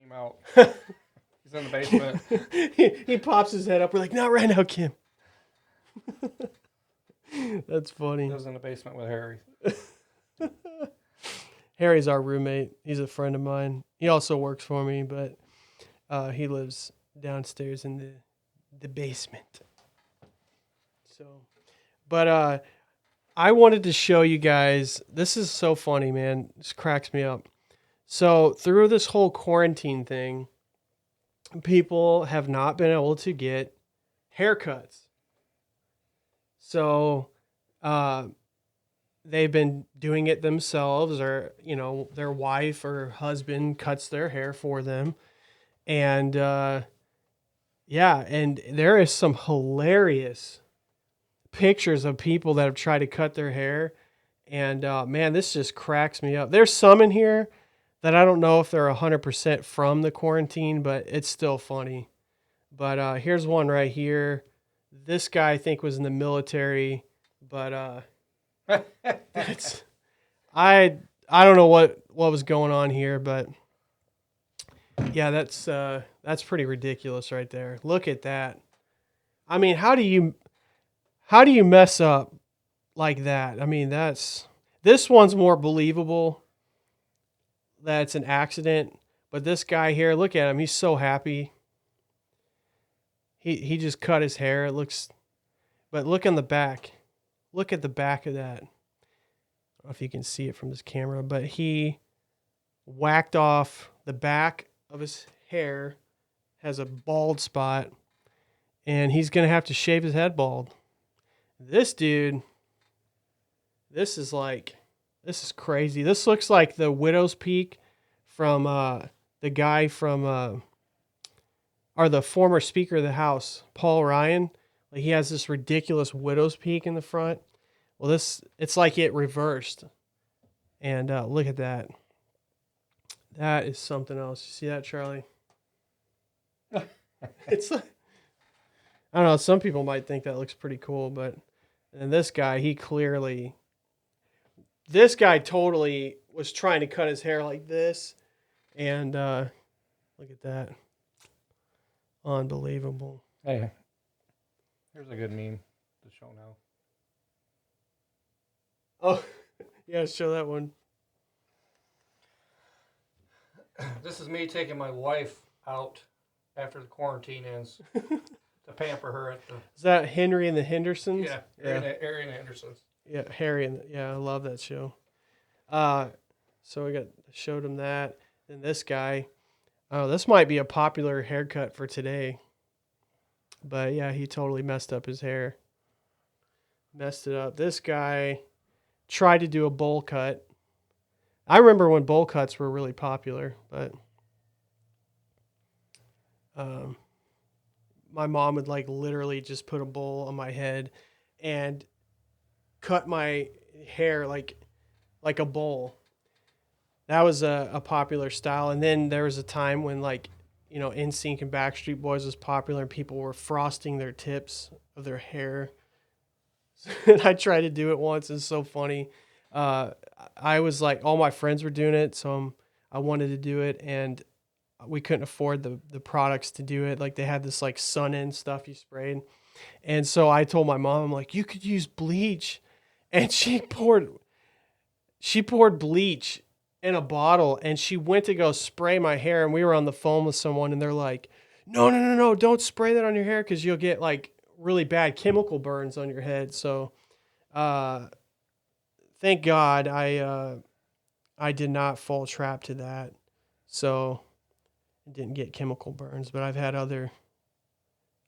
Came out. He's in the basement. He pops his head up. We're like, not right now, Kim. That's funny. He was in the basement with Harry. Harry's our roommate. He's a friend of mine. He also works for me, but he lives downstairs in the basement. So, but I wanted to show you guys. This is so funny, man. This cracks me up. So through this whole quarantine thing, people have not been able to get haircuts. So uh, they've been doing it themselves, or their wife or husband cuts their hair for them, and yeah, and there is some hilarious pictures of people that have tried to cut their hair, and man, this just cracks me up. There's some in here that I don't know if they're 100% from the quarantine, but it's still funny. But here's one right here. This guy I think was in the military, but it's I don't know what was going on here, but yeah, that's pretty ridiculous right there. Look at that. I mean, how do you mess up like that? I mean, this one's more believable that it's an accident, but this guy here, look at him. He's so happy. He just cut his hair. It looks, but look on the back. Look at the back of that. I don't know if you can see it from this camera, but he whacked off the back of his hair, has a bald spot, and he's going to have to shave his head bald. This dude, this is crazy. This looks like the widow's peak from the guy from or the former Speaker of the House, Paul Ryan. Like he has this ridiculous widow's peak in the front. Well, it's like it reversed. And look at that. That is something else. You see that, Charlie? It's like, I don't know. Some people might think that looks pretty cool, but and this guy, this guy totally was trying to cut his hair like this, and look at that, unbelievable. Hey, here's a good meme to show now. Oh, yeah, show that one. This is me taking my wife out after the quarantine ends to pamper her at the. Is that Henry and the Hendersons? Yeah, Harry and Andersons. Yeah, Harry and yeah, I love that show. So we showed him that, and this guy. Oh, this might be a popular haircut for today. But yeah, he totally messed up his hair. Messed it up. This guy tried to do a bowl cut. I remember when bowl cuts were really popular, but my mom would like literally just put a bowl on my head and cut my hair like a bowl. That was a popular style. And then there was a time when like, NSYNC and Backstreet Boys was popular and people were frosting their tips of their hair. And I tried to do it once. It's so funny. I was like, all my friends were doing it, so I wanted to do it, and we couldn't afford the products to do it. Like they had this like sun in stuff you sprayed, and so I told my mom, I'm like, you could use bleach, and she poured bleach in a bottle, and she went to go spray my hair, and we were on the phone with someone, and they're like, no, no, no, no, don't spray that on your hair because you'll get like really bad chemical burns on your head. So, thank God I did not fall trap to that. So I didn't get chemical burns, but I've had other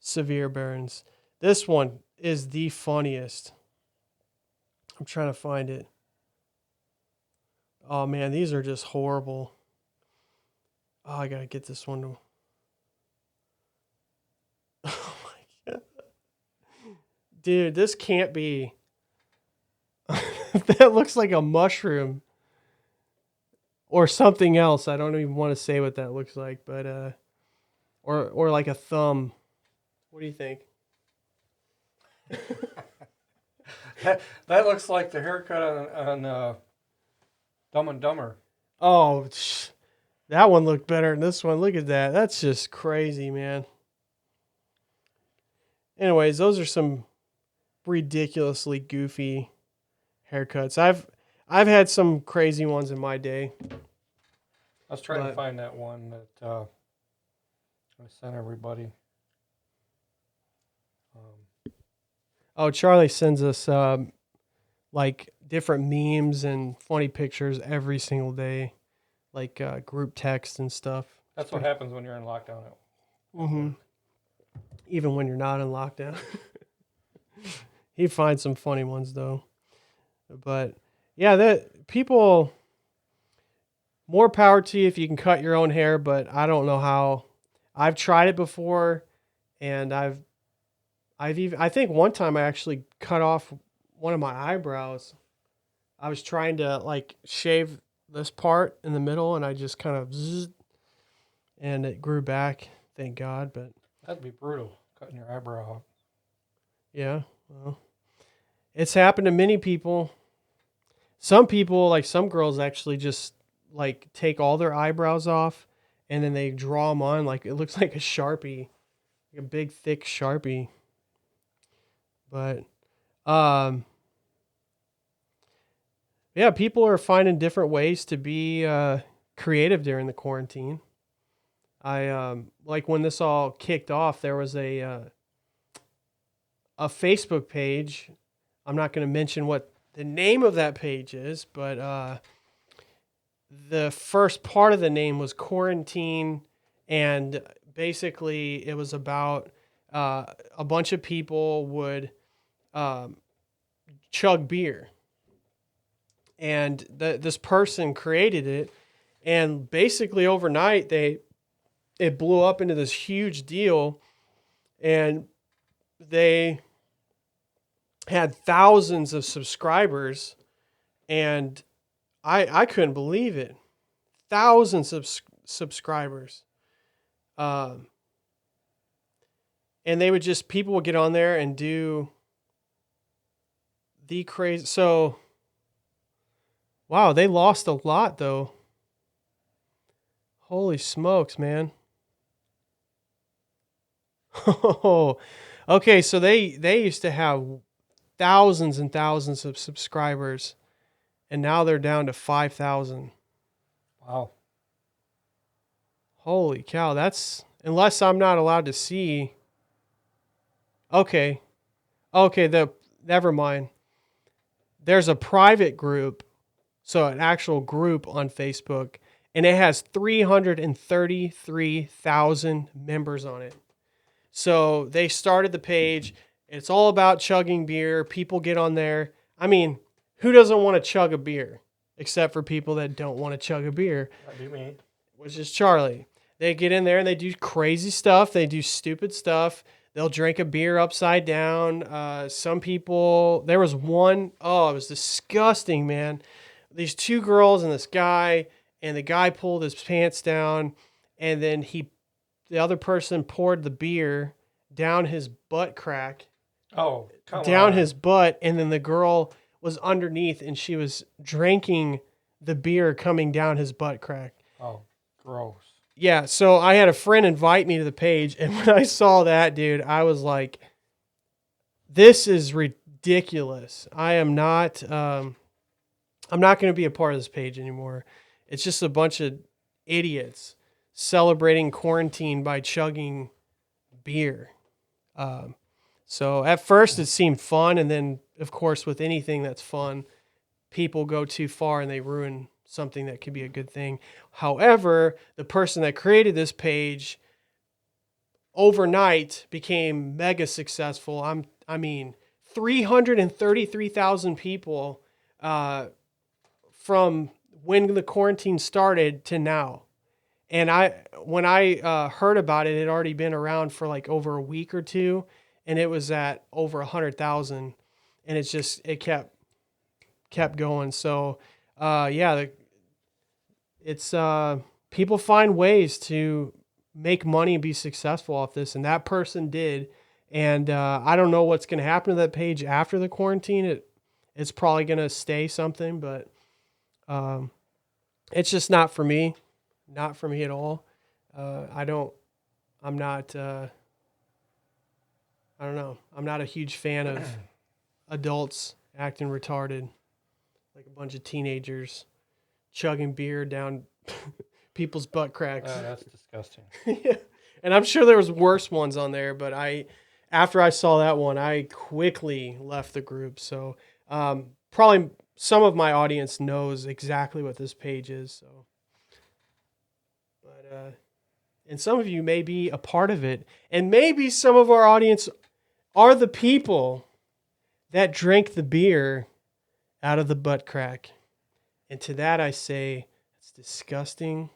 severe burns. This one is the funniest. I'm trying to find it. Oh man, these are just horrible. Oh, I gotta get this one. Oh my god. Dude, this can't be. That looks like a mushroom or something else. I don't even want to say what that looks like, but or like a thumb. What do you think? That looks like the haircut on Dumb and Dumber. Oh, That one looked better than this one. Look at that. That's just crazy, man. Anyways, those are some ridiculously goofy haircuts. I've had some crazy ones in my day. I was trying to find that one that I sent everybody. Oh, Charlie sends us like different memes and funny pictures every single day, like group text and stuff. That's what happens when you're in lockdown. Mm-hmm. Even when you're not in lockdown. He finds some funny ones though. But yeah, that people, more power to you if you can cut your own hair, but I don't know how. I've tried it before, and I think one time I actually cut off one of my eyebrows. I was trying to like shave this part in the middle, and I just kind of zzz, and it grew back. Thank God, but That'd be brutal, cutting your eyebrow off. yeah, well, it's happened to many people. Some people, like some girls, actually just like take all their eyebrows off, and then they draw them on like it looks like a Sharpie, like a big thick Sharpie. But um, yeah, people are finding different ways to be creative during the quarantine. I like when this all kicked off, there was a Facebook page. I'm not going to mention what the name of that page is, but the first part of the name was quarantine, and basically it was about a bunch of people would um, chug beer, and this person created it, and basically overnight it blew up into this huge deal, and they had thousands of subscribers, and I couldn't believe it. Thousands of subscribers. Um, and they would just, people would get on there and do the crazy. So, wow, they lost a lot though. Holy smokes, man. Oh, okay. So they used to have thousands and thousands of subscribers, and now they're down to 5,000. Wow. Holy cow! That's, unless I'm not allowed to see. Okay, okay. Never mind. There's a private group, so an actual group on Facebook, and it has 333,000 members on it. So they started the page. It's all about chugging beer. People get on there. I mean, who doesn't want to chug a beer? Except for people that don't want to chug a beer. That'd be me. Which is Charlie. They get in there and they do crazy stuff. They do stupid stuff. They'll drink a beer upside down. Some people, there was one, oh, it was disgusting, man. These two girls and this guy, and the guy pulled his pants down, and then the other person poured the beer down his butt crack. Oh, come down on. his butt, and then the girl was underneath, and she was drinking the beer coming down his butt crack. Oh, gross. Yeah, so I had a friend invite me to the page, and when I saw that, dude, I was like, this is ridiculous. I'm not going to be a part of this page anymore. It's just a bunch of idiots celebrating quarantine by chugging beer. So at first it seemed fun, and then, of course, with anything that's fun, people go too far and they ruin something that could be a good thing. However, the person that created this page overnight became mega successful. I mean, 333,000 people from when the quarantine started to now. And when I heard about it, it had already been around for like over a week or two, and it was at over 100,000, and it kept going. So, yeah, it's people find ways to make money and be successful off this, and that person did. And I don't know what's going to happen to that page after the quarantine. It's probably going to stay something, but it's just not for me. not for me at all. I'm not, I don't know. I'm not a huge fan of adults acting retarded, like a bunch of teenagers chugging beer down people's butt cracks. That's disgusting. Yeah. And I'm sure there was worse ones on there, but after I saw that one, I quickly left the group. So probably some of my audience knows exactly what this page is. So, but and some of you may be a part of it, and maybe some of our audience are the people that drank the beer out of the butt crack. And to that I say, it's disgusting.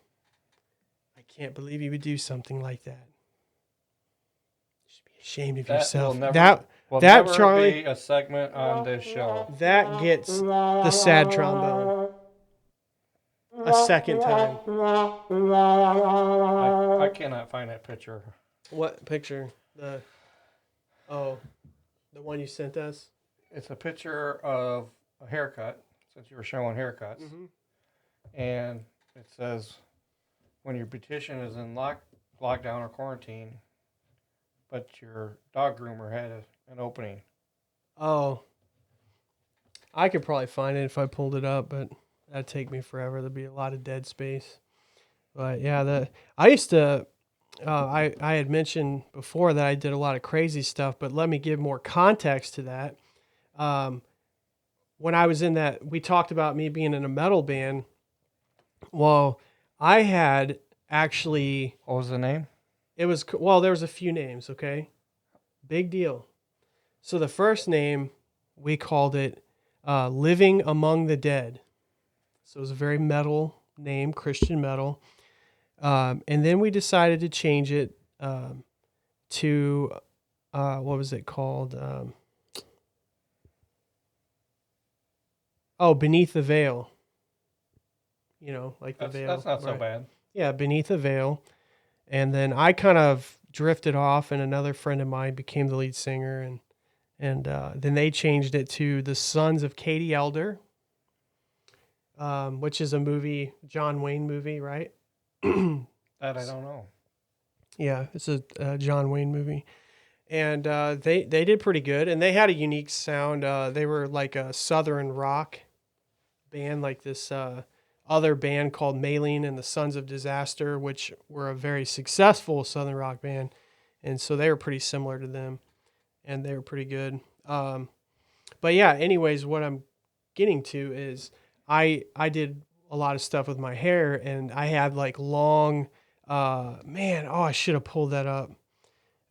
I can't believe you would do something like that. You should be ashamed of yourself. Will that never Charlie, be a segment on this show. that gets the sad trombone a second time. I cannot find that picture. What picture? The one you sent us? It's a picture of a haircut, since you were showing haircuts. Mm-hmm. And it says, when your beautician is in lockdown or quarantine, but your dog groomer had an opening. Oh. I could probably find it if I pulled it up, but that'd take me forever. There'd be a lot of dead space. But yeah, I used to, I had mentioned before that I did a lot of crazy stuff, but let me give more context to that. When I was in that, we talked about me being in a metal band. Well, I had actually. What was the name? There was a few names, okay? Big deal. So the first name, we called it Living Among the Dead. So it was a very metal name, Christian metal. And then we decided to change it to, what was it called? Beneath the Veil. You know, like the veil. That's not so bad. Yeah, Beneath the Veil. And then I kind of drifted off, and another friend of mine became the lead singer, and then they changed it to The Sons of Katie Elder, which is a movie, John Wayne movie, right? That I don't know. Yeah, it's a John Wayne movie. And they did pretty good, and they had a unique sound. They were like a southern rock band, like this other band called Maylene and the Sons of Disaster, which were a very successful southern rock band. And so they were pretty similar to them, and they were pretty good. But yeah, anyways, what I'm getting to is I did a lot of stuff with my hair, and I had like long, I should have pulled that up.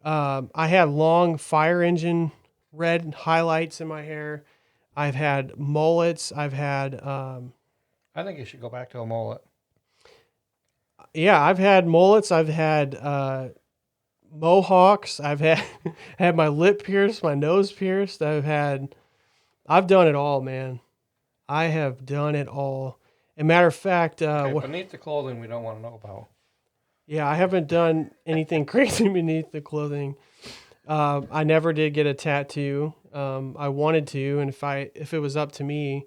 I had long fire engine red highlights in my hair. I've had mullets. I've had, I think you should go back to a mullet. yeah, I've had mullets. I've had, mohawks. I've had my lip pierced, my nose pierced. I've done it all, man. I have done it all. As a matter of fact, Beneath the clothing we don't want to know about. yeah, I haven't done anything crazy beneath the clothing. I never did get a tattoo. I wanted to, and if it was up to me,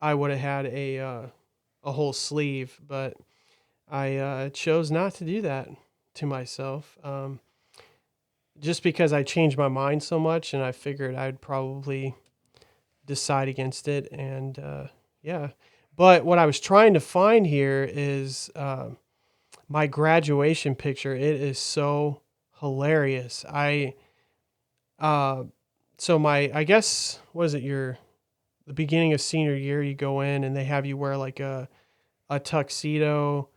I would have had a whole sleeve, but I chose not to do that to myself. Just because I changed my mind so much, and I figured I'd probably decide against it, and yeah. But what I was trying to find here is my graduation picture. It is so hilarious. I guess, was it the beginning of senior year, you go in and they have you wear like a tuxedo,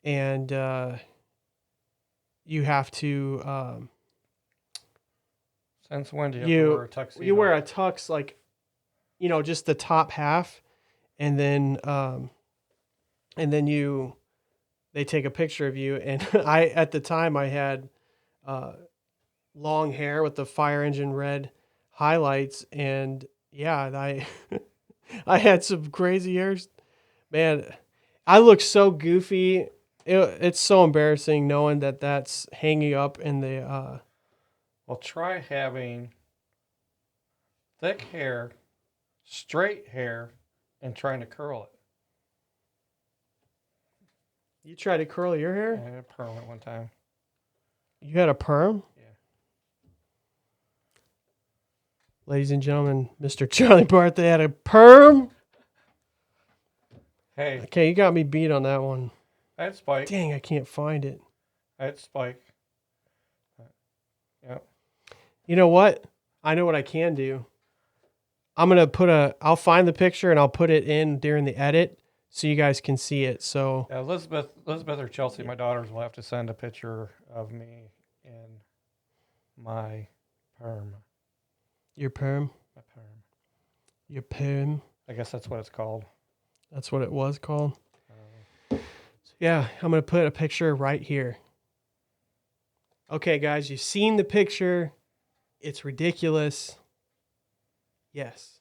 and you have to Since when do you have to wear a tuxedo? You wear a tux, like, just the top half, and then they take a picture of you. And at the time I had long hair with the fire engine red highlights, and yeah, I had some crazy hairs, man. I look so goofy. It's so embarrassing knowing that that's hanging up in the Well, try having thick hair, straight hair, and trying to curl it. You tried to curl your I hair? had a perm at one time. You had a perm? Yeah. Ladies and gentlemen, Mr. Charlie Bartha had a perm. Hey, Okay, you got me beat on that one. I had Spike. Dang, I can't find it. I had Spike. Yep. You know what? I know what I can do. I'll find the picture and I'll put it in during the edit so you guys can see it. So Yeah, Elizabeth or Chelsea, my daughters will have to send a picture of me in my perm. your perm, My perm. your perm. I guess that's what it's called. That's what it was called. Uh, Yeah, I'm going to put a picture right here. Okay, guys, you've seen the picture. It's ridiculous. Yes.